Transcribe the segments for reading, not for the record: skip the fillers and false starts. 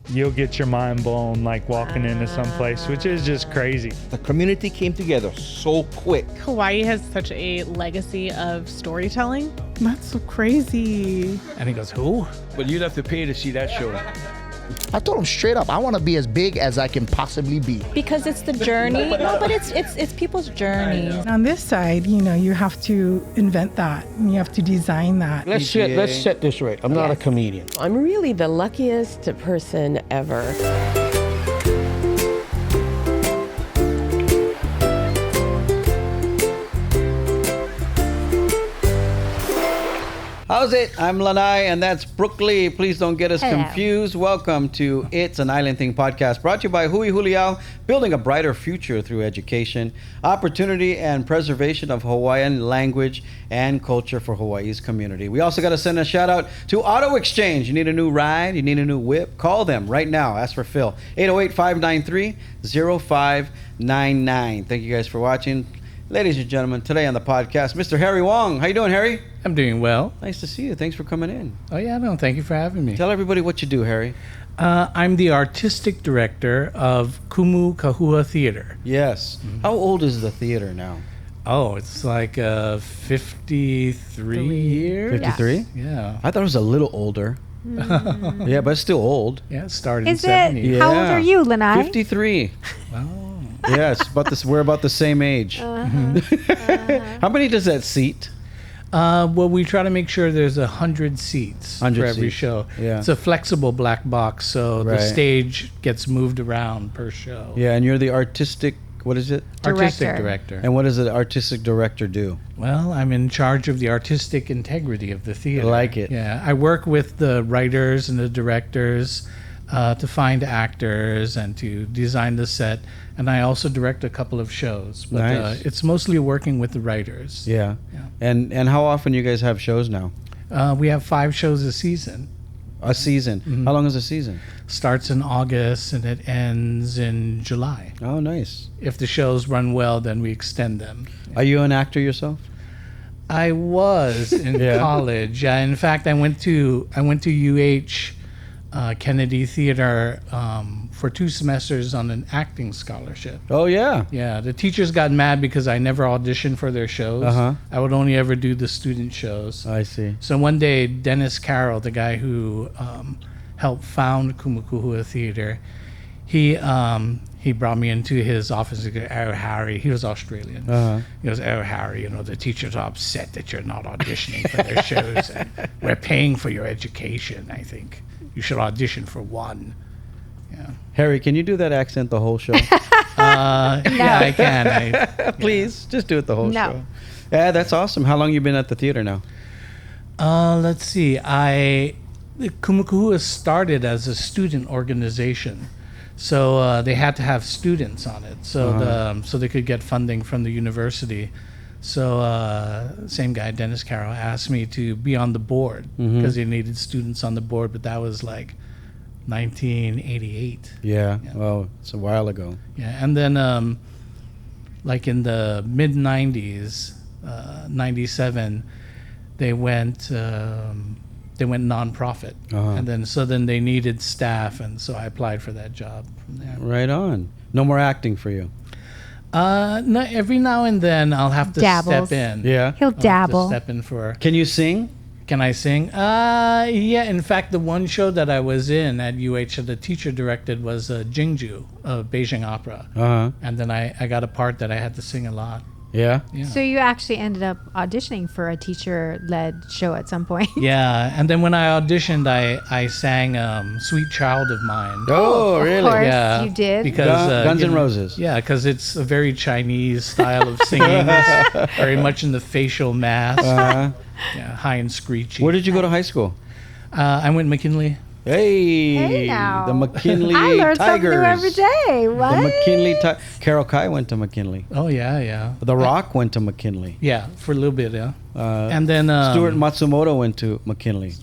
you'll get your mind blown like walking into some place, which is just crazy. The community came together so quick. Hawaii has such a legacy of storytelling. That's so crazy. And he goes, who? But you'd have to pay to see that show. I told him straight up, I want to be as big as I can possibly be. Because it's the journey. No, but it's people's journeys. On this side, you have to invent that. And you have to design that. Let's set this right. I'm not a comedian. I'm really the luckiest person ever. How's it? I'm Lanai, and that's Brook Lee. Please don't get us confused. Welcome to It's an Island Thing podcast, brought to you by Huliau, building a brighter future through education, opportunity, and preservation of Hawaiian language and culture for Hawaii's community. We also got to send a shout out to Auto Exchange. You need a new ride? You need a new whip? Call them right now. Ask for Phil. 808-593-0599. Thank you guys for watching. Ladies and gentlemen, today on the podcast, Mr. Harry Wong. How you doing, Harry? I'm doing well. Nice to see you. Thanks for coming in. Oh, yeah, no, thank you for having me. Tell everybody what you do, Harry. I'm the artistic director of Kumu Kahua Theater. Yes. How old is the theater now? Oh, it's like 53 years. 53? Yeah. I thought it was a little older. Yeah, but it's still old. Yeah, it started in Is 70s. it? How old are you, Lanai? 53. Oh. Yes, we're about the same age. How many does that seat? Well, we try to make sure there's 100 seats for every show. Yeah. It's a flexible black box, so the Right. stage gets moved around per show. Yeah, and you're the artistic, what is it? Artistic director. And what does the artistic director do? Well, I'm in charge of the artistic integrity of the theater. I like it. Yeah, I work with the writers and the directors to find actors and to design the set. And I also direct a couple of shows. But Nice. it's mostly working with the writers. Yeah. And how often you guys have shows now? We have 5 shows a season. A season. How long is a season? Starts in August and it ends in July. Oh, nice. If the shows run well, then we extend them. Are you an actor yourself? I was in college. In fact, I went to UH Kennedy Theater for 2 semesters on an acting scholarship. Oh, yeah. Yeah, the teachers got mad because I never auditioned for their shows. I would only ever do the student shows. I see. So one day, Dennis Carroll, the guy who helped found Kumukuhua Theater, he brought me into his office. He goes, "Oh, Harry," he was Australian. He goes, "Oh, Harry, the teachers are upset that you're not auditioning for their shows. And we're paying for your education. I think you should audition for one." Yeah. Harry, can you do that accent the whole show? Yeah, I can. Please, just do it the whole No. show. Yeah, that's awesome. How long you been at the theater now? Let's see. Kumukuhua started as a student organization. So they had to have students on it, so they could get funding from the university. So same guy, Dennis Carroll, asked me to be on the board because they needed students on the board, but that was like 1988. Yeah. Well, it's a while ago. Yeah, and then like in the mid 90s, 97, they went nonprofit, and then they needed staff, and so I applied for that job from there. Right on. No more acting for you. No, every now and then I'll have to Dabbles. step in. Yeah. He'll I'll have to dabble. step in for. Can you sing? Can I sing? Yeah. In fact, the one show that I was in at UH that the teacher directed was Jingju of Beijing Opera, and then I got a part that I had to sing a lot. Yeah. So you actually ended up auditioning for a teacher-led show at some point. Yeah, and then when I auditioned, I sang "Sweet Child of Mine." Oh, really? Of course, Yeah, you did. because Guns N' Roses. Yeah, because it's a very Chinese style of singing. It's very much in the facial mask. Yeah, high and screechy. Where did you go to high school? I went McKinley. Hey, now. the McKinley I learn Tigers. something new every day. What? The McKinley Carol Kai went to McKinley. Oh yeah. The Rock went to McKinley. Yeah, for a little bit, yeah. And then Stuart Matsumoto went to McKinley.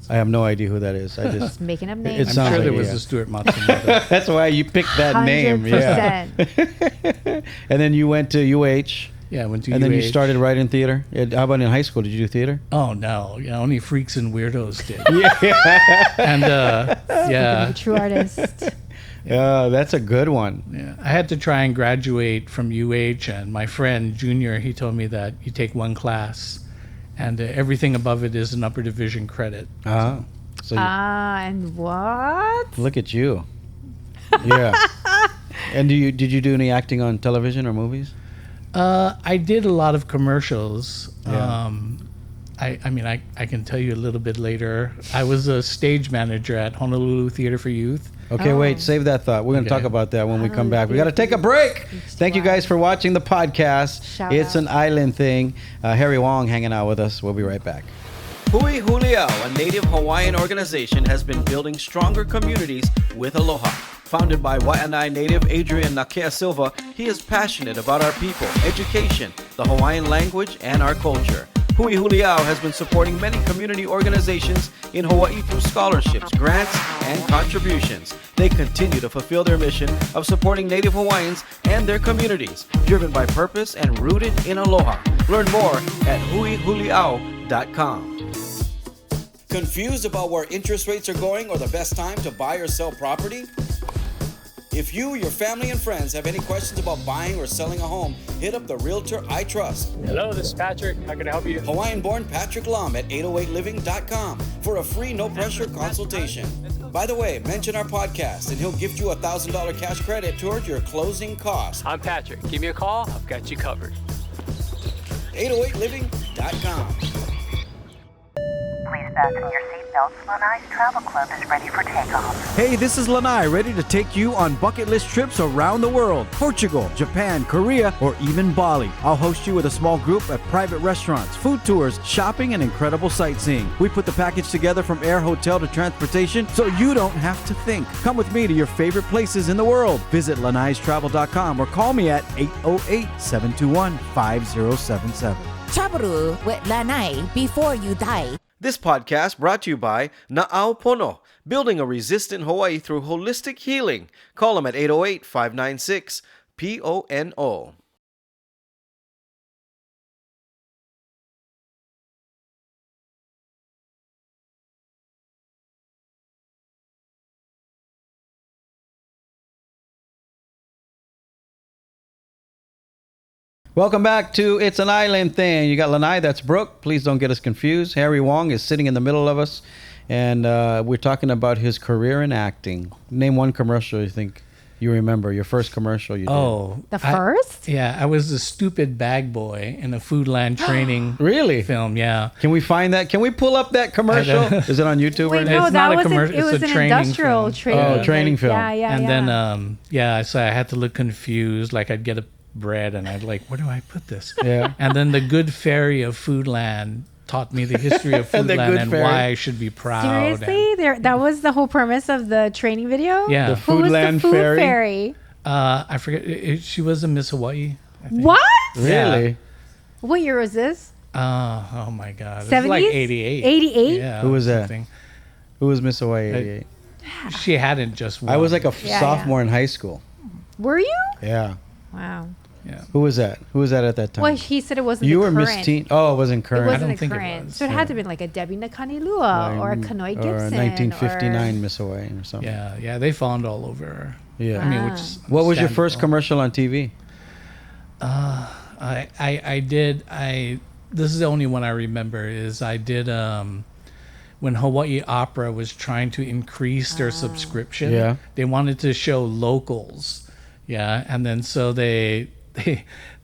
I have no idea who that is. I just making up It names. I'm sounds sure like there it, was yeah. a Stuart Matsumoto. That's why you picked that name. Yeah. 100%. And then you went to UH. Yeah, I went to And then you UH. started writing theater. How about in high school? Did you do theater? Oh no, yeah, only freaks and weirdos did. Yeah. And A true artist. Yeah, that's a good one. yeah, I had to try and graduate from UH, and my friend Junior, he told me that you take one class, and everything above it is an upper division credit. Ah, so And what? look at you. Yeah. And did you do any acting on television or movies? I did a lot of commercials. Yeah. I can tell you a little bit later. I was a stage manager at Honolulu Theater for Youth. Okay, wait, save that thought. We're going to talk about that when we come back. We got to take a break. Thank you guys for watching the podcast. Shout It's out. an island thing. Harry Wong hanging out with us. We'll be right back. Huliau, a Native Hawaiian organization, has been building stronger communities with aloha. Founded by Waianae native Adrian Nakea Silva, he is passionate about our people, education, the Hawaiian language, and our culture. Huliau has been supporting many community organizations in Hawaii through scholarships, grants, and contributions. They continue to fulfill their mission of supporting Native Hawaiians and their communities, driven by purpose and rooted in aloha. Learn more at huihuliau.com. Confused about where interest rates are going or the best time to buy or sell property? If you, your family, and friends have any questions about buying or selling a home, hit up the realtor I trust. Hello, this is Patrick. How can I help you? Hawaiian-born Patrick Lum at 808living.com for a free no-pressure consultation. By the way, mention our podcast and he'll gift you a $1,000 cash credit toward your closing costs. I'm Patrick. Give me a call. I've got you covered. 808living.com. Please fasten your seatbelts. Lanai's Travel Club is ready for takeoff. Hey, this is Lanai, ready to take you on bucket list trips around the world. Portugal, Japan, Korea, or even Bali. I'll host you with a small group at private restaurants, food tours, shopping, and incredible sightseeing. We put the package together from air, hotel to transportation, so you don't have to think. Come with me to your favorite places in the world. Visit lanaistravel.com or call me at 808-721-5077. Travel with Lanai before you die. This podcast brought to you by Na'au building a resistant Hawaii through holistic healing. Call them at 808-596-PONO. Welcome back to It's an Island Thing. You got Lanai, that's Brook. Please don't get us confused. Harry Wong is sitting in the middle of us, and we're talking about his career in acting. Name one commercial you think you remember, your first commercial you did. Oh, The first? Yeah, I was the stupid bag boy in a Foodland training really film. Yeah. Can we find that? Can we pull up that commercial? Is it on YouTube? Wait, or no, anything? that not a wasn't. commercial, It it's was a an training industrial film. training. Oh, training film. Yeah. And then, so I had to look confused. Like I'd get a bread and I'd like, where do I put this? Yeah. And then the good fairy of Foodland taught me the history of The Foodland good and fairy. why I should be proud. Seriously, that was the whole premise of the training video. Yeah. The Who was the Foodland food fairy? fairy? I forget. She was a Miss Hawaii. I think. What? Really? What year was this? Oh my God. It was 70s? like 88. 88? Yeah. Who was that? something. Who was Miss Hawaii 88? She hadn't just won. I was like a Yeah, sophomore in high school. Were you? Yeah. Wow. Yeah. Who was that? Who was that at that time? Well, he said it wasn't. You the were Miss current. Teen. Oh, it wasn't It current. wasn't don't a think it current. was, So it had to be like a Debbie Nakanilua or a Kanoi Gibson. Or a 1959 Miss Hawaii or something. Yeah, they fawned all over her. Yeah. I mean, Ah. which is What was your first understandable. commercial on TV? I did. This is the only one I remember. Is I did when Hawaii Opera was trying to increase their subscription. Yeah. They wanted to show locals. Yeah, and then so they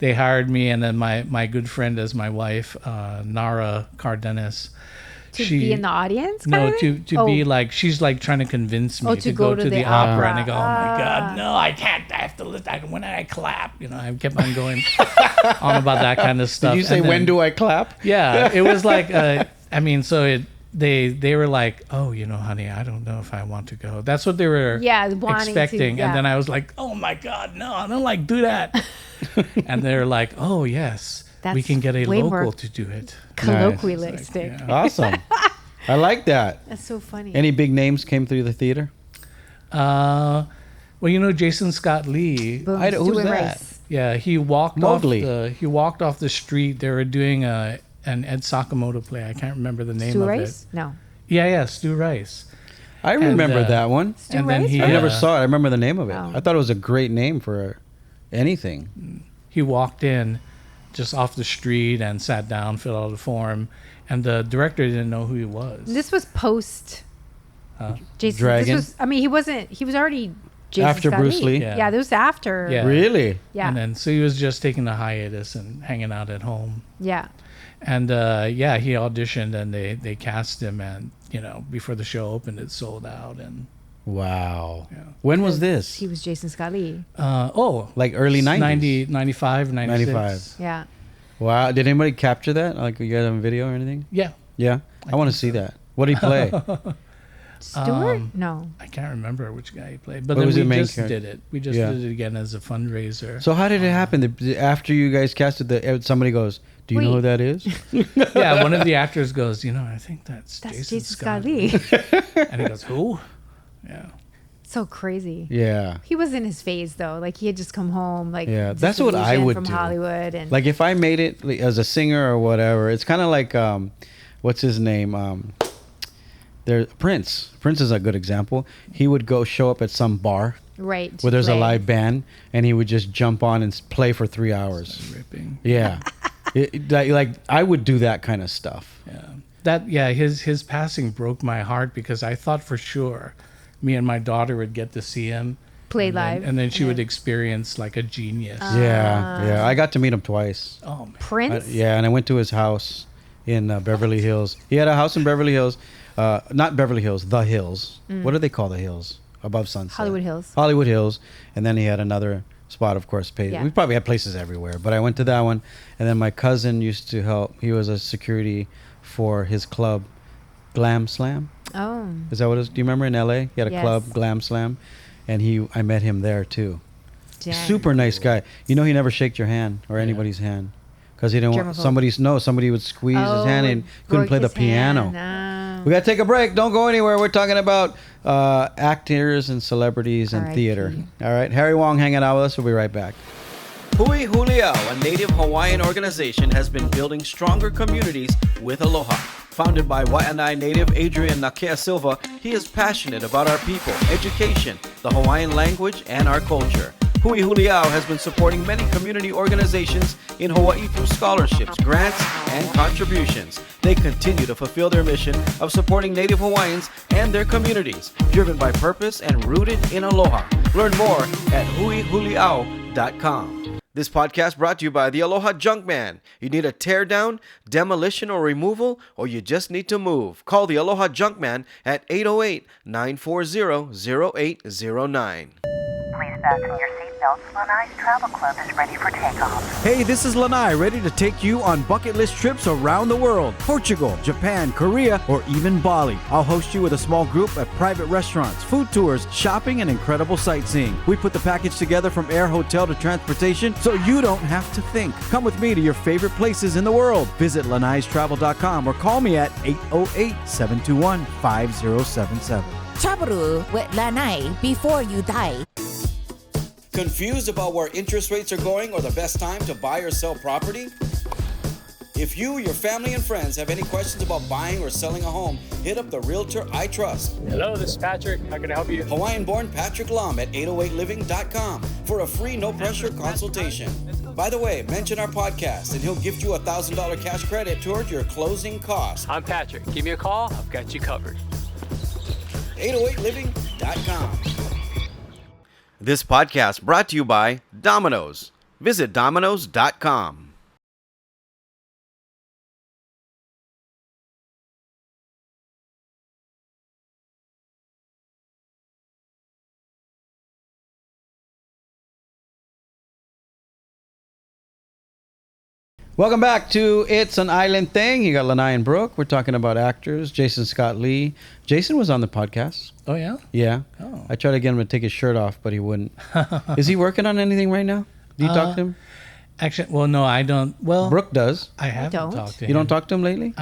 hired me, and then my good friend as my wife, Nara Cardenas. To be in the audience? kind No, of thing? to be like, she's like trying to convince me to go to the opera. And I go, oh my God, no, I can't. I have to listen. When I clap, I kept on going on about that kind of stuff. Did you say, And then- when do I clap? Yeah, it was like, they were like, oh, honey, I don't know if I want to go. That's what they were wanting expecting. to, yeah. And then I was like, oh my God, no, I don't do that. And they're like, oh yes, we That's can get a way more local to do it. colloquialistic. Like, Awesome. I like that. That's so funny. Any big names came through the theater? Well, Jason Scott Lee. Boom, who's Stu and that? Race. Yeah, he walked Mowgli. off the street. They were doing an Ed Sakamoto play. I can't remember the name Stu of Rice? it. No. Yeah, Stu Rice. I remember that one. Stu Rice? I never saw it. I remember the name of it. Oh. I thought it was a great name for anything. He walked in just off the street and sat down, filled out a form, and the director didn't know who he was. This was post Jason. Dragon? He was already Jason After Scott Bruce Lee? Yeah, this was after. Yeah. Really? Yeah. And then so he was just taking a hiatus and hanging out at home. Yeah. And he auditioned and they cast him, and before the show opened, it sold out. And wow. Yeah. When was this? He was Jason Scott Lee. Like early 90s? 95, 96. 95. Yeah. Wow. Did anybody capture that? Like, you guys have a video or anything? Yeah. Yeah? I want to see that. What did he play? Stuart? No. I can't remember which guy he played, but What then was the we main just character? did it. We just Yeah. did it again as a fundraiser. So how did it happen? After you guys casted, somebody goes, do you know who that is? Yeah, one of the actors goes, I think that's Jason Scott Scott Lee. And he goes, who? Yeah. So crazy. Yeah. He was in his phase though. Like he had just come home. Like Yeah, that's what I disillusioned would from do. Hollywood and Like if I made it as a singer or whatever, it's kind of like what's his name? Prince. Prince is a good example. He would go show up at some bar right where there's a play. live band, and he would just jump on and play for 3 hours. Ripping. Yeah. Like I would do that kind of stuff. Yeah. His passing broke my heart because I thought for sure me and my daughter would get to see him play and live, then, and then she would experience like a genius. Yeah. I got to meet him twice. Oh man. Prince. And I went to his house in Beverly Hills. He had a house in Beverly Hills. Not Beverly Hills, the Hills. What do they call the hills above Sunset? Hollywood Hills. Hollywood Hills. And then he had another spot, of course, paid. Yeah. We probably had places everywhere, but I went to that one. And then my cousin used to help. He was a security for his club, Glam Slam. Oh. Is that what it is? Do you remember in LA? He had a Yes. club, Glam Slam. And I met him there too. Dang. Super nice guy. He never shaked your hand or anybody's hand. Because he didn't want Germaphobe. somebody would squeeze his hand and couldn't broke play the his hand. piano. We got to take a break. Don't go anywhere. We're talking about actors and celebrities and R.I.P. theater. All right. Harry Wong hanging out with us. We'll be right back. Huliau, a Native Hawaiian organization, has been building stronger communities with Aloha. Founded by Waianae native Adrian Nakea Silva, he is passionate about our people, education, the Hawaiian language, and our culture. Huliau has been supporting many community organizations in Hawaii through scholarships, grants, and contributions. They continue to fulfill their mission of supporting Native Hawaiians and their communities, driven by purpose and rooted in aloha. Learn more at huihuliau.com. This podcast brought to you by the Aloha Junkman. You need a tear down, demolition, or removal, or you just need to move. Call the Aloha Junkman at 808-940-0809. Please fasten your seatbelts. Lanai's Travel Club is ready for takeoff. Hey, this is Lanai, ready to take you on bucket list trips around the world. Portugal, Japan, Korea, or even Bali. I'll host you with a small group at private restaurants, food tours, shopping, and incredible sightseeing. We put the package together from air, hotel to transportation, so you don't have to think. Come with me to your favorite places in the world. Visit lanaistravel.com or call me at 808-721-5077. Tabura with Lanai before you die. Confused about where interest rates are going or the best time to buy or sell property? If you, your family, and friends have any questions about buying or selling a home, hit up the realtor I trust. Hello, this is Patrick. How can I help you? Hawaiian-born Patrick Lum at 808living.com for a free no-pressure consultation. By the way, mention our podcast and he'll gift you a $1,000 cash credit toward your closing costs. I'm Patrick. Give me a call. I've got you covered. 808living.com. This podcast brought to you by Domino's. Visit Domino's.com. Welcome back to It's an Island Thing. You got Lanai and Brooke. We're talking about actors. Jason Scott Lee. Jason was on the podcast. Oh, yeah? Yeah. Oh. I tried to get him to take his shirt off, but he wouldn't. Is he working on anything right now? Do you talk to him? Actually, well, no, I don't. Well, Brooke does. I haven't don't. talked to him. You don't talk to him lately?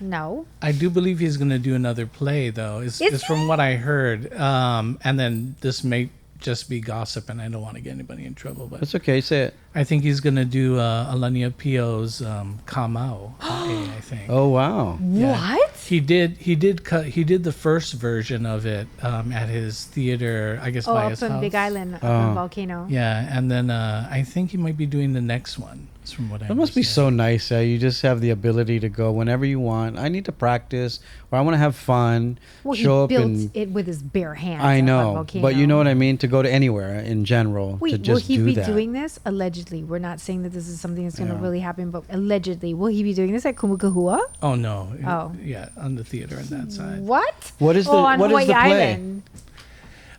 No. I do believe he's going to do another play, though. It's from what I heard. And then this may just be gossip, and I don't want to get anybody in trouble. But That's okay. Say it. I think he's gonna do Alania Pio's Kamau. I think. Oh wow! Yeah. What? He did the first version of it at his theater. I guess by up his on house. Big Island, up on Volcano. Yeah, and then I think he might be doing the next one. That's from what I. It must be so nice that you just have the ability to go whenever you want. I need to practice, or I want to have fun. Well, show he up built and it with his bare hands. I up on know, Volcano. but you know what I mean. To go to anywhere in general, to Wait, just will he do be that. doing this? Allegedly, we're not saying that this is something that's going to Yeah. really happen, but allegedly, will he be doing this at Kumukahua? Oh no! Oh. Yeah, on the theater on that side. What? What is the on what is Hawaii the play? Island.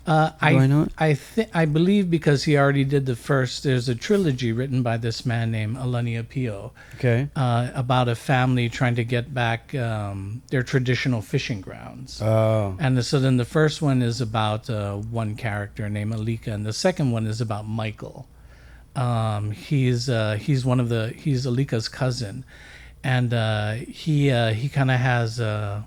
I know it? I believe because he already did the first. There's a trilogy written by this man named Alania Pio. Okay. About a family trying to get back their traditional fishing grounds. Oh. And so then the first one is about one character named Alika, and the second one is about Michael. He's Alika's cousin, and he kind of has a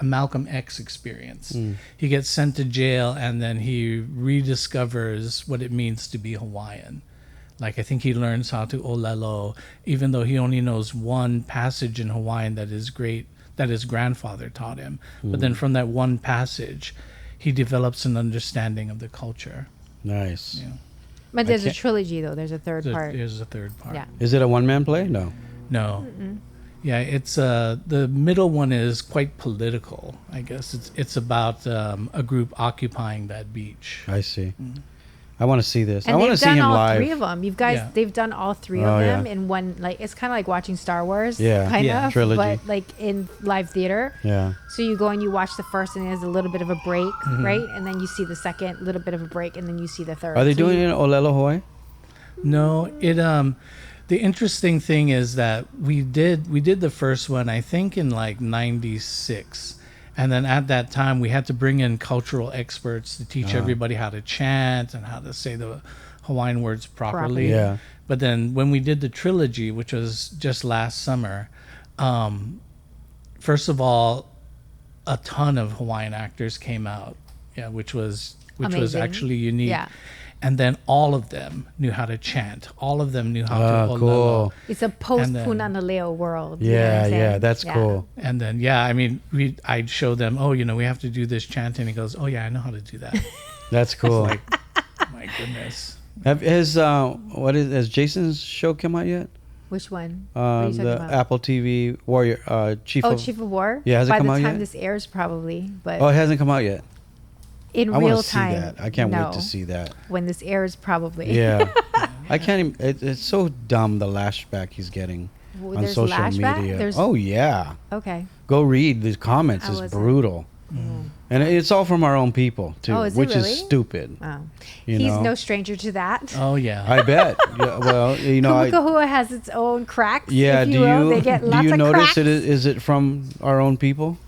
Malcolm X experience. He gets sent to jail, and then he rediscovers what it means to be Hawaiian. Like, I think he learns how to olelo, even though he only knows one passage in Hawaiian that his grandfather taught him. But then from that one passage, he develops an understanding of the culture. Nice. Yeah. But there's a trilogy, though. There's a third part. There's a third part. Yeah. Is it a one-man play? No. No. Yeah, it's the middle one is quite political. I guess it's about a group occupying that beach. I see. I want to see this. And I want to see him all live. three of them. They've done all three of them in one. Like, it's kind of like watching Star Wars. Yeah. Kind Yeah. of. Trilogy. But like in live theater. Yeah. So you go and you watch the first, and there's a little bit of a break, right? And then you see the second, little bit of a break, and then you see the third. Are they doing it in Olelo, Hawaii? No, the interesting thing is that we did the first one, I think, in like 96. And then at that time, we had to bring in cultural experts to teach everybody how to chant and how to say the Hawaiian words properly. Yeah. But then when we did the trilogy, which was just last summer, first of all, a ton of Hawaiian actors came out, which was Amazing. actually unique. Yeah. And then all of them knew how to chant. All of them knew how to olelo. Cool. It's a post Punanaleo world. Yeah, you know what I'm saying? that's cool. And then, I mean, I'd show them, we have to do this chanting. He goes, oh, yeah, I know how to do that. That's cool. Like, my goodness. Has Jason's show come out yet? Which one? What are you talking The about? Apple TV Warrior Chief of War? Yeah, has it come out By the yet? time this airs, probably. But Oh, it hasn't come out yet. in I real want to see time. that. I can't no. wait to see that. When this airs, probably. Yeah. I can't even, it's so dumb, the lashback he's getting on There's social lashback? media. Oh, yeah. Okay. Go read these comments. I It's wasn't. brutal. And it's all from our own people, too, Oh, is it which really? is stupid. Wow. You He's know? no stranger to that. Oh, yeah. I bet. Yeah, well, Kumukahua has its own cracks. Yeah, if you will. They get lots do you of notice cracks. it? Is it from our own people?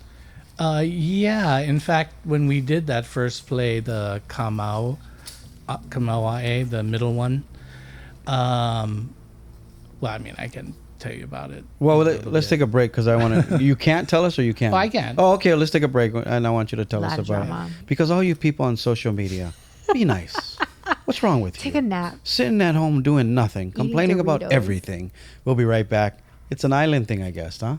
Yeah. In fact, when we did that first play, the Kamauae, the middle one, I mean, I can tell you about it. Well, let's take a break because I want to. You can't tell us, or you can? Oh, I can. Oh, okay. Let's take a break, and I want you to tell us Lot of about drama. it. Because all you people on social media, be nice. What's wrong with Take you? a nap. Sitting at home doing nothing, complaining about Doritos. everything. We'll be right back. It's an island thing, I guess, huh?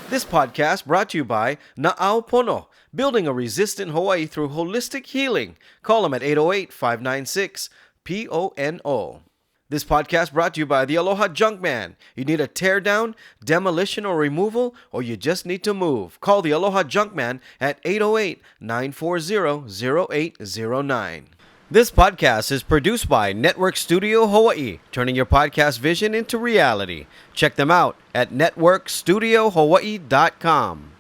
This podcast brought to you by Na'aopono, building a resistant Hawaii through holistic healing. Call them at 808-596-PONO. This podcast brought to you by the Aloha Junkman. You need a tear down, demolition, or removal, or you just need to move. Call the Aloha Junkman at 808-940-0809. This podcast is produced by Network Studio Hawaii, turning your podcast vision into reality. Check them out at networkstudiohawaii.com.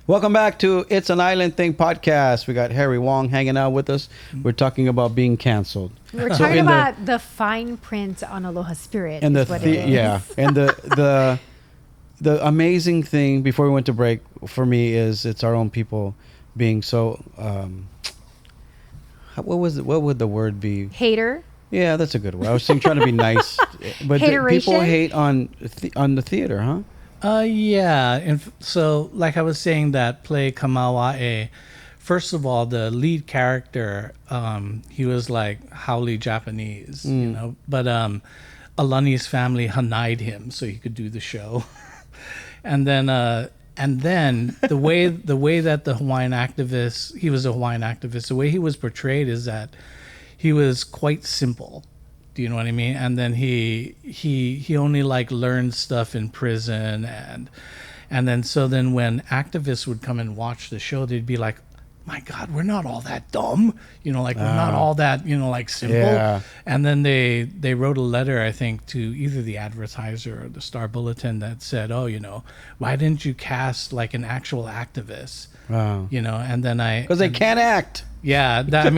Welcome back to It's an Island Thing podcast. We got Harry Wong hanging out with us. We're talking about being canceled. We're talking about the fine print on Aloha Spirit. And is what it is. yeah, and the amazing thing before we went to break for me is it's our own people being so what was it? What would the word be? Hater. Yeah, that's a good word. I was trying to be nice, but people hate on the theater, huh? Yeah, and so like I was saying, that play Kamawa'e. First of all, the lead character, he was like Haole Japanese, you know, but Alani's family hanai'd him so he could do the show, and then the way that the Hawaiian activist, he was a Hawaiian activist, the way he was portrayed is that he was quite simple. Do you know what I mean? And then he only like learned stuff in prison, and then when activists would come and watch the show, they'd be like, my God, we're not all that dumb, you know, like we're not all that, you know, like simple. Yeah. And then they wrote a letter, I think, to either the Advertiser or the Star Bulletin that said, oh, you know, why didn't you cast like an actual activist? Wow. You know, and then because they can't act. Yeah, that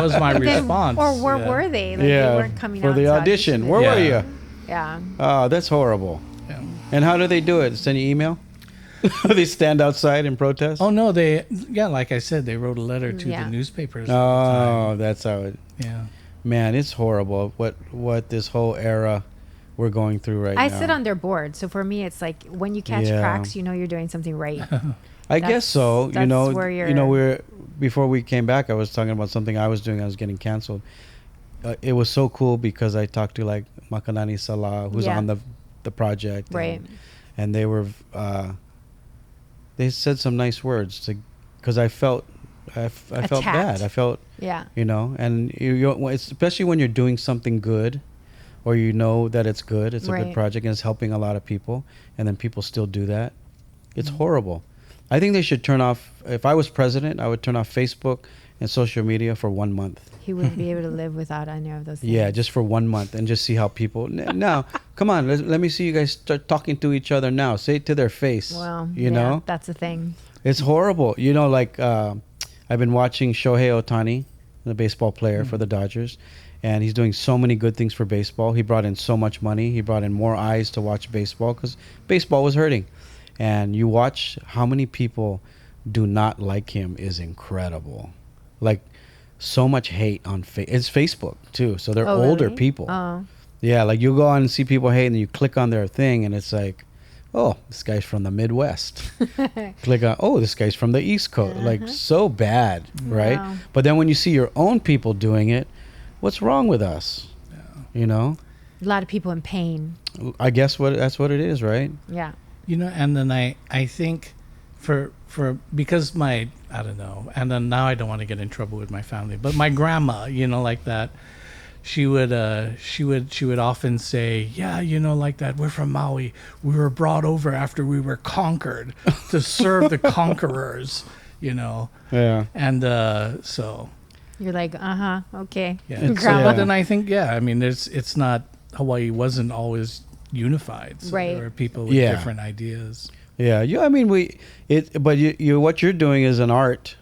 was my response. Or where were they? Like, they weren't coming for out the to audition. Where were you? Yeah. Oh, that's horrible. Yeah. And how do they do it? Send you email? They stand outside and protest? Oh no, like I said, they wrote a letter to the newspapers. Oh, that's how it. Yeah. Man, it's horrible what this whole era we're going through right now. I sit on their board, so for me, it's like when you catch cracks, you know you're doing something right. I guess so. That's where we're before we came back, I was talking about something I was doing. I was getting canceled. It was so cool because I talked to like Makanani Salah, who's on the project, right? And they were. They said some nice words because I felt bad. I felt, you know, and especially when you're doing something good, or you know that it's good, it's a good project and it's helping a lot of people, and then people still do that. It's horrible. I think they should turn off. If I was president, I would turn off Facebook and social media for 1 month. He wouldn't be able to live without any of those things. Yeah, just for 1 month and just see how people. Now, come on, let me see you guys start talking to each other now. Say it to their face. Well, you know, that's the thing. It's horrible. You know, like I've been watching Shohei Ohtani, the baseball player for the Dodgers, and he's doing so many good things for baseball. He brought in so much money. He brought in more eyes to watch baseball because baseball was hurting. And you watch how many people do not like him is incredible. Like so much hate on it's Facebook too. So they're older people. Oh. Yeah, like you go on and see people hate and you click on their thing and it's like, oh, this guy's from the Midwest. Click on, oh, this guy's from the East Coast. Like so bad, right? Wow. But then when you see your own people doing it, what's wrong with us? You know? A lot of people in pain. I guess that's what it is, right? Yeah. You know, and then I think for because I don't know, and then now I don't want to get in trouble with my family, but my grandma, you know, like that, she would often say, yeah, you know, like that, we're from Maui, we were brought over after we were conquered to serve the conquerors, you know. Yeah. And so you're like, okay. Yeah. But then I think, I mean, it's not, Hawaii wasn't always unified, so right. there are people with different ideas. Yeah, I mean, but what you're doing is an art.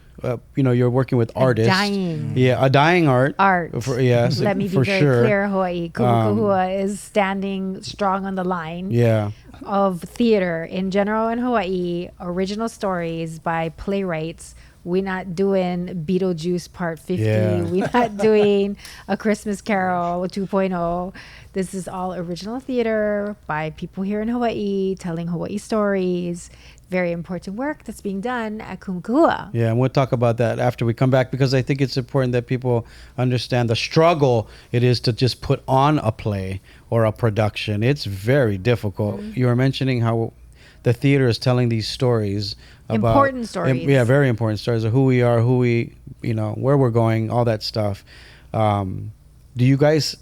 You know, you're working with artists. A dying art. Yes, let me be very clear. Hawaii Kumukuhua is standing strong on the line. Yeah. Of theater in general in Hawaii, original stories by playwrights. We're not doing Beetlejuice Part 50. Yeah. We're not doing A Christmas Carol 2.0. This is all original theater by people here in Hawaii, telling Hawaii stories. Very important work that's being done at Kumukuhua. Yeah, and we'll talk about that after we come back because I think it's important that people understand the struggle it is to just put on a play or a production. It's very difficult. Mm-hmm. You were mentioning how the theater is telling these stories about important stories. Very important stories of who we are, where we're going, all that stuff. Do you guys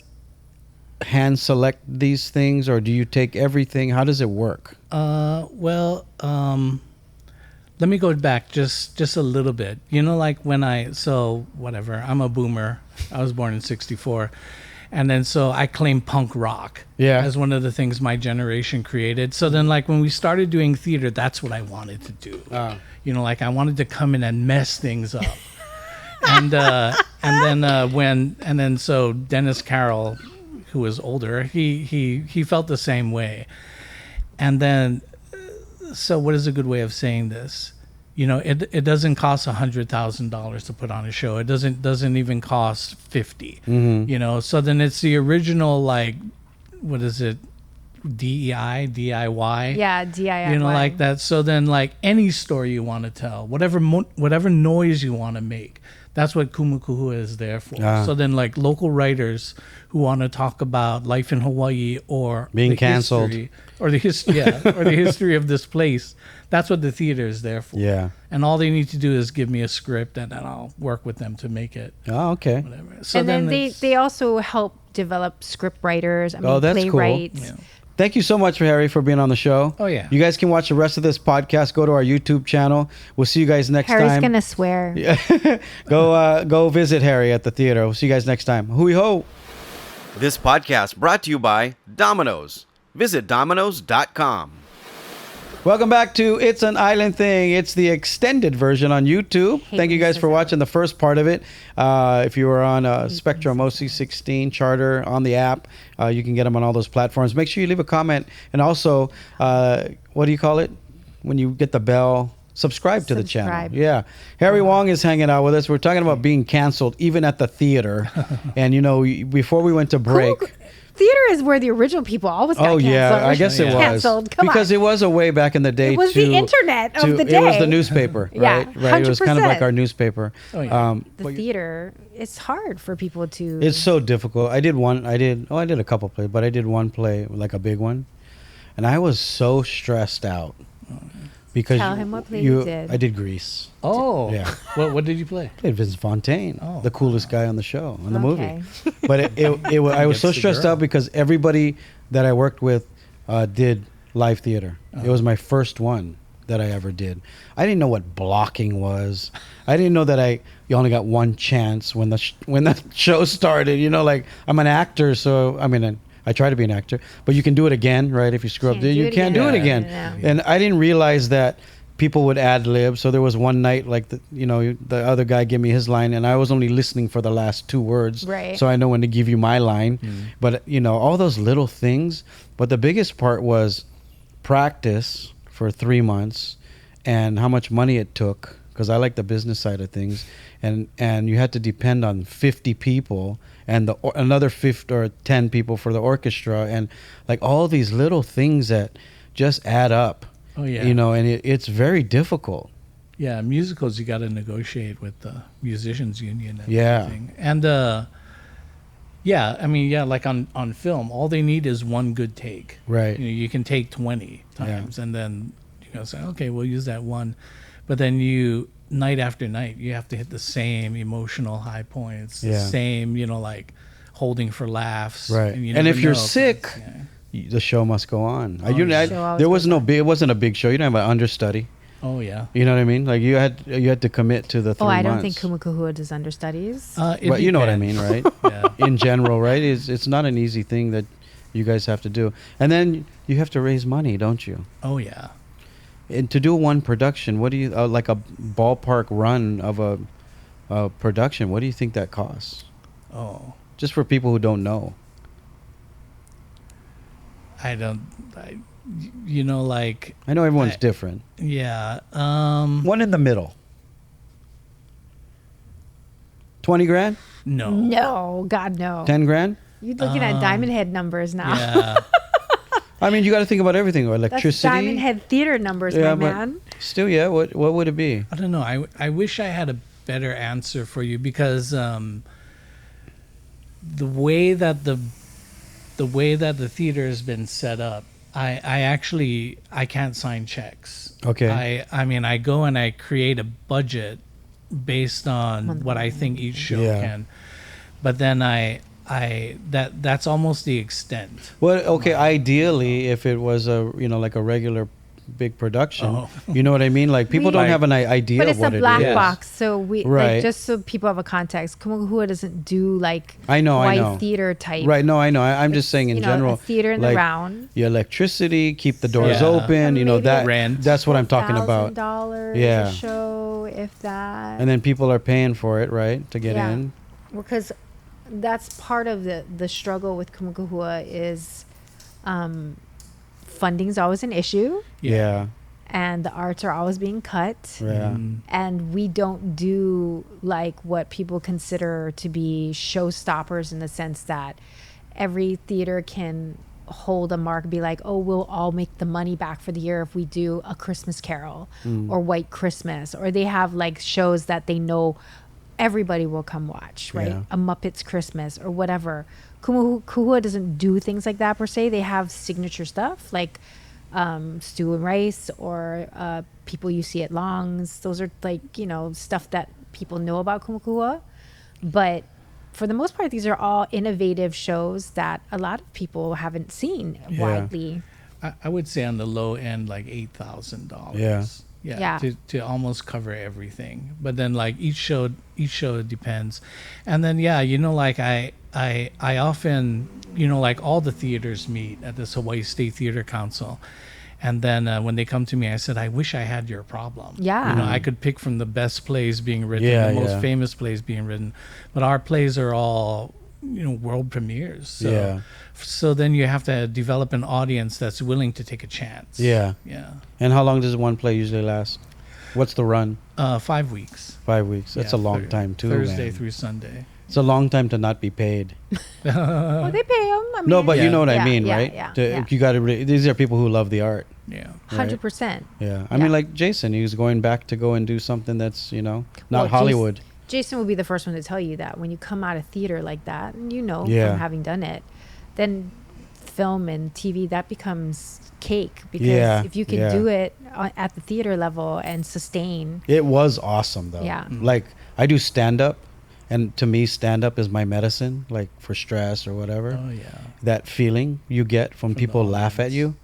hand select these things or do you take everything? How does it work? Let me go back just a little bit. You know, like when I'm a boomer. I was born in 1964. And then so I claim punk rock as one of the things my generation created. So then like when we started doing theater, that's what I wanted to do. You know, like I wanted to come in and mess things up. So Dennis Carroll, who was older, he felt the same way. And then, so what is a good way of saying this? it doesn't cost $100,000 to put on a show. It doesn't even cost 50. So then it's the original, like, what is it? DIY. Yeah, DIY. Like that. So then, like, any story you want to tell, whatever noise you want to make, that's what Kumukuhua is there for. So then, like, local writers who want to talk about life in Hawaii or being canceled or the history of this place, that's what the theater is there for. Yeah. And all they need to do is give me a script, and then I'll work with them to make it. Oh, okay. Whatever. So and then they also help develop script writers. That's playwrights. cool. Yeah. Thank you so much, Harry, for being on the show. Oh, yeah. You guys can watch the rest of this podcast. Go to our YouTube channel. We'll see you guys next time. Harry's going to swear. Yeah. Go visit Harry at the theater. We'll see you guys next time. Hui ho. This podcast brought to you by Domino's. Visit Domino's.com. Welcome back to It's an Island Thing. It's the extended version on YouTube. Thank you guys for watching the first part of it. If you were on Spectrum OC16 Charter on the app, you can get them on all those platforms. Make sure you leave a comment. And also, what do you call it? When you get the bell, subscribe to the channel. Yeah. Harry Wong is hanging out with us. We're talking about being canceled, even at the theater. And, before we went to break... Theater is where the original people always got canceled. Yeah, I guess it was. Canceled. Because it was a way back in the day. It was the internet of the day. It was the newspaper, right? Yeah, right. It was kind of like our newspaper. Oh, yeah. The theater, it's hard for people to. It's so difficult. I did a couple plays, but I did one play, like a big one, and I was so stressed out. Because Tell him what play you did. I did Grease. Oh, yeah. What did you play? I played Vince Fontaine, the coolest guy on the show, on the movie. Okay. But I was so stressed out because everybody that I worked with did live theater. It was my first one that I ever did. I didn't know what blocking was. I didn't know that you only got one chance when the show started. Like, I'm an actor, so I try to be an actor, but you can do it again, right? If you screw up, you can't do it again. Yeah. And I didn't realize that people would ad lib. So there was one night, like the other guy gave me his line, and I was only listening for the last two words, right? So I know when to give you my line. But all those little things. But the biggest part was practice for 3 months, and how much money it took. Because I like the business side of things, and you had to depend on 50 people and another 50 or 10 people for the orchestra, and like all these little things that just add up. Oh yeah. And it's very difficult. Yeah, musicals you got to negotiate with the musicians union and Yeah. everything. And like on film, all they need is one good take. Right. You can take 20 times, and then say, okay, we'll use that one. But then night after night, you have to hit the same emotional high points, the same, like holding for laughs. Right. And if you're sick, the show must go on. It wasn't a big show. You don't have an understudy. Oh yeah. You know what I mean? Like you had to commit to the 3 months. I don't think Kumukuhua does understudies. But you know what I mean, right? Yeah. In general, right? It's not an easy thing that you guys have to do. And then you have to raise money, don't you? Oh yeah. And to do one production, what do you like a ballpark run of a production? What do you think that costs? Oh, just for people who don't know. I know everyone's different. Yeah. One in the middle. 20 grand? No. No, God no. 10 grand? You're looking at Diamond Head numbers now. Yeah. You got to think about everything. Electricity. That's Diamond Head theater numbers, my man. Still, yeah. What would it be? I don't know. I wish I had a better answer for you because the way that the theater has been set up, I can't sign checks. Okay. I go and I create a budget based on what I think each show can, but then that's almost the extent. Well, okay. Ideally, if it was like a regular big production, you know what I mean? Like people don't have an idea. But it's what a black it is. box, so we just so people have a context. Kumukuhua doesn't do like white theater type. Right? No, I know. I'm just saying in general. A theater in the round. Your electricity, keep the doors open. That rent. That's what I'm talking about. $1,000 a show, if that. And then people are paying for it, right, to get in. Because that's part of the struggle with Kumukuhua is funding's always an issue. Yeah. and the arts are always being cut. Yeah. And we don't do like what people consider to be showstoppers in the sense that every theater can hold a mark and be like, oh, we'll all make the money back for the year if we do a Christmas Carol or White Christmas, or they have like shows that they know everybody will come watch, right? Yeah. A Muppets Christmas or whatever. Kuhua doesn't do things like that per se. They have signature stuff like stew and rice or people you see at Long's. Those are like, you know, stuff that people know about Kumakua. But for the most part, these are all innovative shows that a lot of people haven't seen widely. I would say on the low end, like $8,000. Yeah. Yeah. To almost cover everything. But then like each show depends. And then, you know, like I often, you know, like all the theaters meet at this Hawaii State Theater Council. And then when they come to me, I said, I wish I had your problem. Yeah. You know, I could pick from the best plays being written, the most famous plays being written. But our plays are all, you know, world premieres. So then you have to develop an audience that's willing to take a chance. Yeah. And how long does one play usually last? What's the run? 5 weeks. 5 weeks. That's a long time too. Thursday through Sunday. It's a long time to not be paid. Well, they pay them. I mean, No, but you know what I mean, yeah, right? Yeah. You got to. These are people who love the art. Yeah. 100%. Yeah. I mean, like Jason, he's going back to go and do something that's, you know, not Hollywood. Jason will be the first one to tell you that when you come out of theater like that, and you know from having done it, then film and TV, that becomes cake. Because if you can do it at the theater level and sustain. It was awesome, though. Yeah. Like, I do stand-up. And to me, stand-up is my medicine, like for stress or whatever. Oh, yeah. That feeling you get from people laugh at you.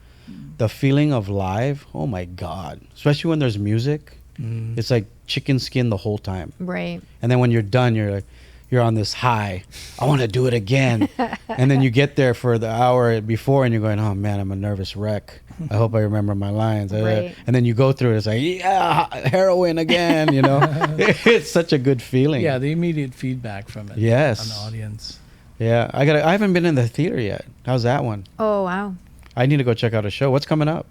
The feeling of live, oh my God. Especially when there's music. It's like chicken skin the whole time. Right. And then when you're done, you're on this high. I want to do it again. And then you get there for the hour before and you're going, oh man, I'm a nervous wreck. I hope I remember my lines. Right. And then you go through it. It's like, yeah, heroin again, you know. It's such a good feeling. Yeah, the immediate feedback from it. Yes. On the audience. Yeah, I haven't been in the theater yet. How's that one? Oh, wow. I need to go check out a show. What's coming up?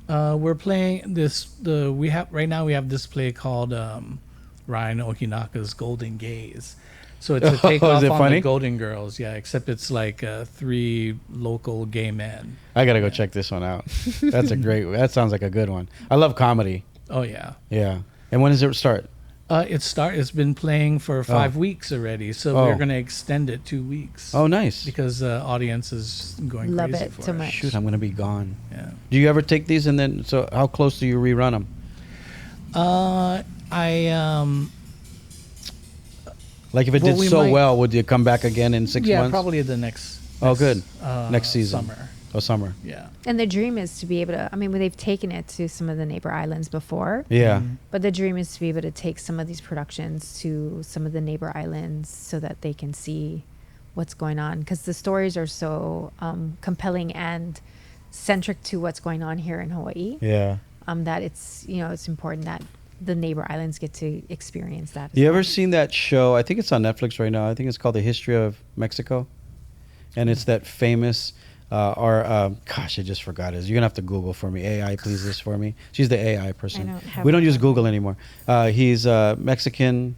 We're playing this. We have this play called Ryan Okinaka's Golden Gaze. So it's a takeoff on the Golden Girls, except it's like 3 local gay men. I gotta go check this one out. That sounds like a good one. I love comedy. Oh yeah. Yeah. And when does it start? It's been playing for 5 weeks already, so we're gonna extend it 2 weeks. Oh, nice. Because the audience is going Love crazy it for so it. much. Shoot, I'm gonna be gone. Yeah. Do you ever take these and then? So how close do you rerun them? Like if it did so well, would you come back again in 6 months? Yeah, probably the next. Oh, good. Next season. Summer. Oh, summer. Yeah. And the dream is to be able to, I mean, they've taken it to some of the neighbor islands before. Yeah. But the dream is to be able to take some of these productions to some of the neighbor islands so that they can see what's going on. Because the stories are so compelling and centric to what's going on here in Hawaii. Yeah. That it's important that the neighbor islands get to experience that. You ever seen that show? I think it's on Netflix right now. I think it's called The History of Mexico. And it's that famous, gosh, I just forgot it. You're going to have to Google for me. AI, please, this for me. She's the AI person. We don't use Google anymore. He's a Mexican,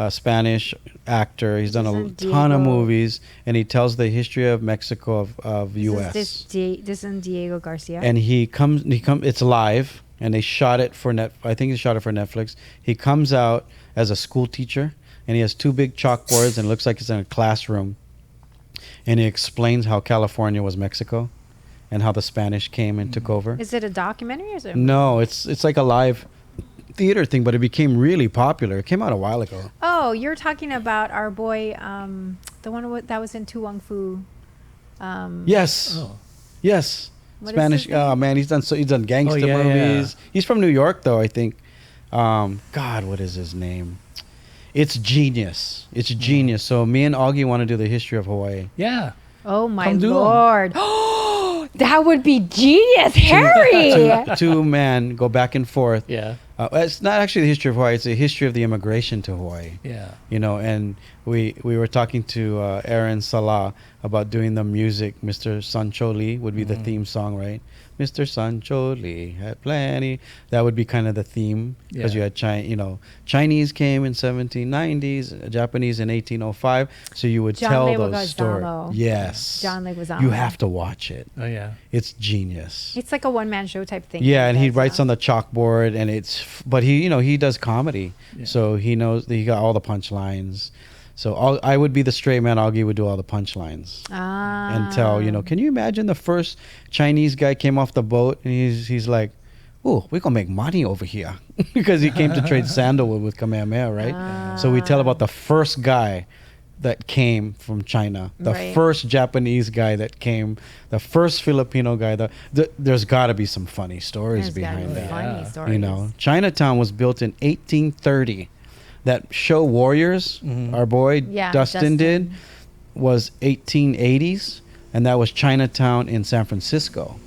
Spanish actor. He's done a ton of movies. And he tells the history of Mexico, of U.S. This is Diego Garcia. And he comes, it's live. And they shot it for I think they shot it for Netflix. He comes out as a school teacher, and he has 2 big chalkboards, and it looks like he's in a classroom. And he explains how California was Mexico, and how the Spanish came and took over. Is it a documentary or is it? No, it's like a live theater thing, but it became really popular. It came out a while ago. Oh, you're talking about our boy, the one that was in Tu Wong Fu. Yes. Oh. Yes. What Spanish. Oh man, he's done gangster movies. Yeah. He's from New York though, I think. God, what is his name? It's genius. It's genius. So me and Augie want to do the history of Hawaii. Yeah. Oh my Lord. That would be genius, Harry. Two men go back and forth. Yeah. It's not actually the history of Hawaii. It's the history of the immigration to Hawaii. Yeah. And we were talking to Aaron Salah about doing the music. Mr. Sancho Lee would be the theme song, right? Mr. Sancho Lee had plenty. That would be kind of the theme because you had Chinese came in 1790s, Japanese in 1805. So you would tell those stories. Yes, John Leguizamo. You have to watch it. Oh yeah, it's genius. It's like a one-man show type thing. Yeah, and he writes on the chalkboard, and but he does comedy, so he got all the punchlines. So I would be the straight man. Augie would do all the punchlines and tell, can you imagine the first Chinese guy came off the boat and he's like, "Oh, we're gonna make money over here," because he came to trade sandalwood with Kamehameha, right? So we tell about the first guy that came from China, the first Japanese guy that came, the first Filipino guy. There's got to be some funny stories behind that. Funny stories. Chinatown was built in 1830. That show Warriors, our boy Dustin did, was 1880s, and that was Chinatown in San Francisco.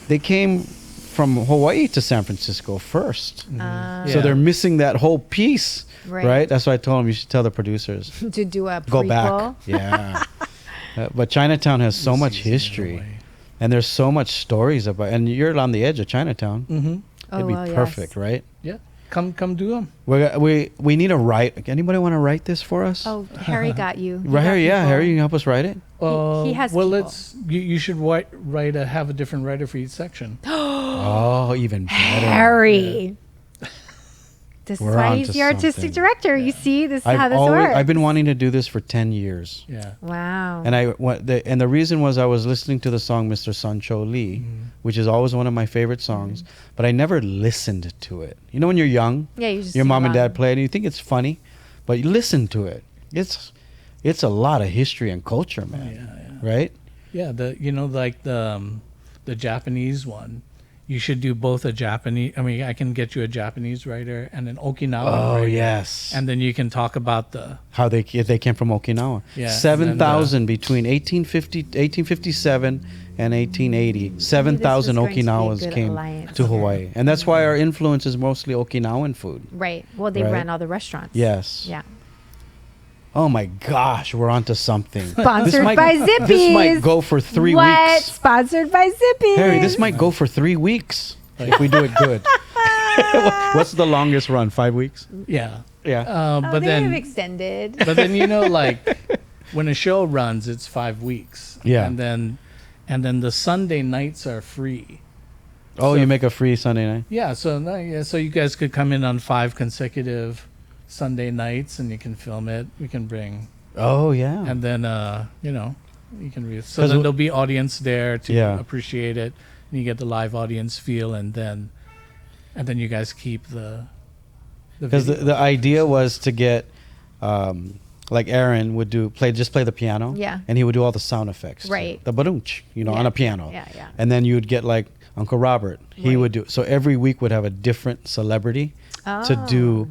They came from Hawaii to San Francisco first. So they're missing that whole piece, right? That's why I told them you should tell the producers. To do a prequel. Go back. Yeah. But Chinatown has so much history, and there's so much stories about, and you're on the edge of Chinatown. It'd be perfect, right? Yeah. Come do them. We need a write. Anybody want to write this for us? Oh, Harry got you. Harry, Harry, you can help us write it. He has. Well, you should have a different writer for each section. Oh, even better. Harry. This is why he's the artistic director. You see, this is how this works. I've been wanting to do this for 10 years. Yeah. Wow. And the reason was I was listening to the song Mr. Sancho Lee, which is always one of my favorite songs, but I never listened to it. You know when you're young? Yeah, you just your mom and dad play it and you think it's funny, but you listen to it. It's a lot of history and culture, man. Yeah. Right? Yeah, the Japanese one. You should do both a Japanese. I mean, I can get you a Japanese writer and an Okinawa writer. Oh, yes. And then you can talk about how they came from Okinawa. Yeah. 7,000 between 1857 and 1880. 7,000 Okinawas came to Hawaii. And that's why our influence is mostly Okinawan food. Right. Well, they ran all the restaurants. Yes. Yeah. Oh my gosh, we're onto something. Sponsored by Zippy's. This might go for 3 weeks. Sponsored by Zippy's. Harry, this might go for 3 weeks if we do it good. What's the longest run? 5 weeks? Yeah. Yeah. But they then have extended. But then when a show runs, it's 5 weeks. Yeah. And then the Sunday nights are free. Oh, you make a free Sunday night? Yeah. So you guys could come in on 5 consecutive Sunday nights and you can film it. We can bring. Oh yeah. And then you can so then there'll be audience there to appreciate it, and you get the live audience feel, and then you guys keep the. Because the idea was to get, like Aaron would play the piano. Yeah. And he would do all the sound effects. Right. The badunch, on a piano. Yeah. And then you would get like Uncle Robert. He would do. So every week would have a different celebrity to do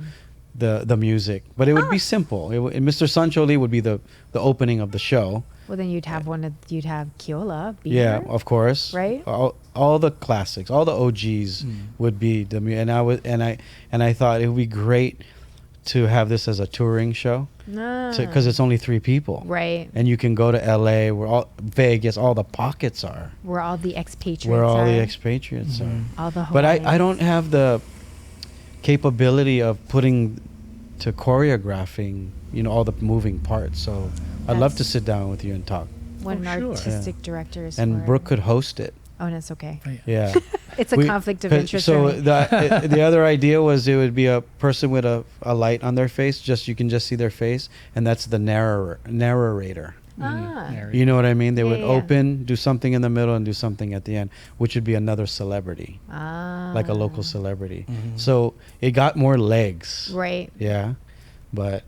the music, but it would be simple. Mr. Sancho Lee would be the opening of the show. Well, then you'd have Keola be Yeah, there, of course. right? All the classics, all the OGs would be and I thought it would be great to have this as a touring show because it's only 3 people, right? And you can go to LA, where Vegas, all the pockets are, where all the expatriates are. All the but I don't have the capability of putting to choreographing all the moving parts, so I'd love to sit down with you and talk. What an artistic director is and for. Brooke could host it. Oh, that's okay. Yeah. It's a conflict of interest. So the other idea was it would be a person with a light on their face, you can just see their face, and that's the narrator. You know what I mean? They would open, do something in the middle, and do something at the end, which would be another celebrity, like a local celebrity. So it got more legs. Right. Yeah. But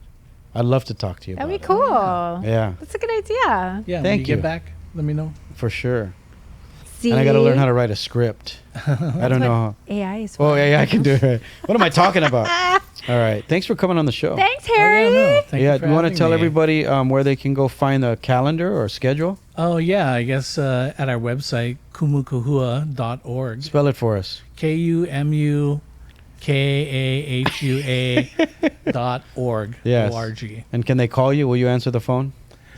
I'd love to talk to you That'd about be cool. Yeah. That's a good idea. Yeah. Thank you. Get back. Let me know. For sure. See? And I got to learn how to write a script. I don't know how. AI is Oh, AI can do it. What am I talking about? All right. Thanks for coming on the show. Thanks, Harry. Do you want to tell everybody where they can go find the calendar or schedule? Oh, yeah. I guess at our website, kumukuhua.org. Spell it for us. KUMUKAHUA.org. Yes. O-R-G. And can they call you? Will you answer the phone?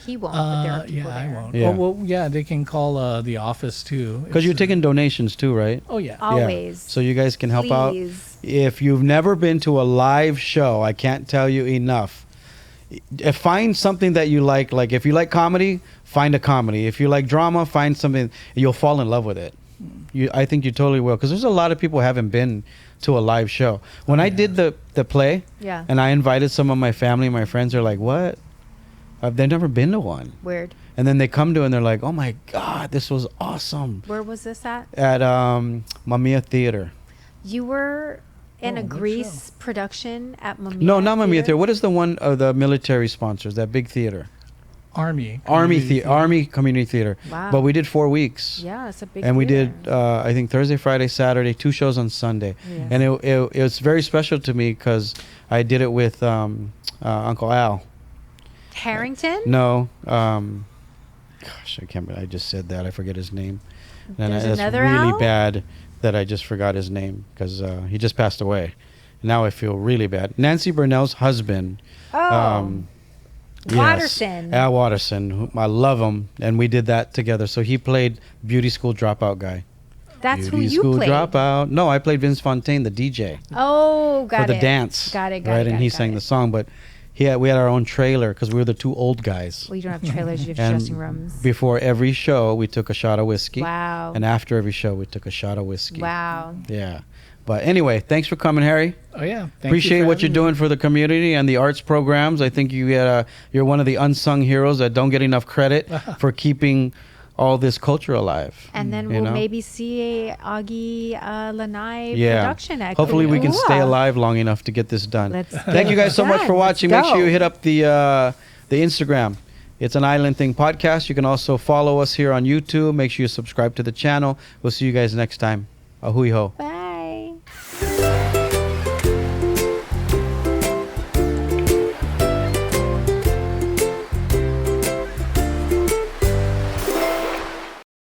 He won't, but there are people Yeah, I there. won't. Yeah. Well, yeah, they can call the office too. Because you're taking donations too, right? Oh yeah. Always. So you guys can help out. Please. If you've never been to a live show, I can't tell you enough. Find something that you like. Like if you like comedy, find a comedy. If you like drama, find something. You'll fall in love with it. I think you totally will. Because there's a lot of people who haven't been to a live show. When I did the play, Yeah. and I invited some of my family, my friends are like, "What? They've never been to one." Weird. And then they come to it and they're like, "Oh my God, this was awesome." Where was this at? At Mamiya Theater. You were in a what Grease production at Mamiya. No, not Mamiya Theater. What is the one of the military sponsors? That big theater. Army. Army Community Theater. Wow. But we did 4 weeks. Yeah, it's a big And we theater. did, I think, Thursday, Friday, Saturday, 2 shows on Sunday. Yes. And it was very special to me because I did it with Uncle Al. Harrington? No. Gosh, I can't believe I just said that. I forget his name. And There's that's another really Al? bad that I just forgot his name because he just passed away. Now I feel really bad. Nancy Burnell's husband. Oh. Watterson. Al Watterson. I love him. And we did that together. So he played Beauty School Dropout guy. That's who Beauty you School played. Dropout. No, I played Vince Fontaine, the DJ. Oh, got for it. the dance. Got it, got right? it. And got he it, got sang it. the song. But we had our own trailer because we were the 2 old guys. Well, you don't have trailers, you have And dressing rooms. before every show, we took a shot of whiskey. Wow. And after every show, we took a shot of whiskey. Wow. Yeah. But anyway, thanks for coming, Harry. Oh yeah. Thank you Appreciate for what you're having doing for the community and the arts programs. I think you're one of the unsung heroes that don't get enough credit for keeping all this culture alive. And then you we'll know? maybe see a Augie Lanai Yeah. production at Hopefully we can stay Huliau. alive long enough to get this done. Let's Thank you guys so much for watching. Make sure you hit up the Instagram. It's an Island Thing podcast. You can also follow us here on YouTube. Make sure you subscribe to the channel. We'll see you guys next time. Ahui ho. Bye.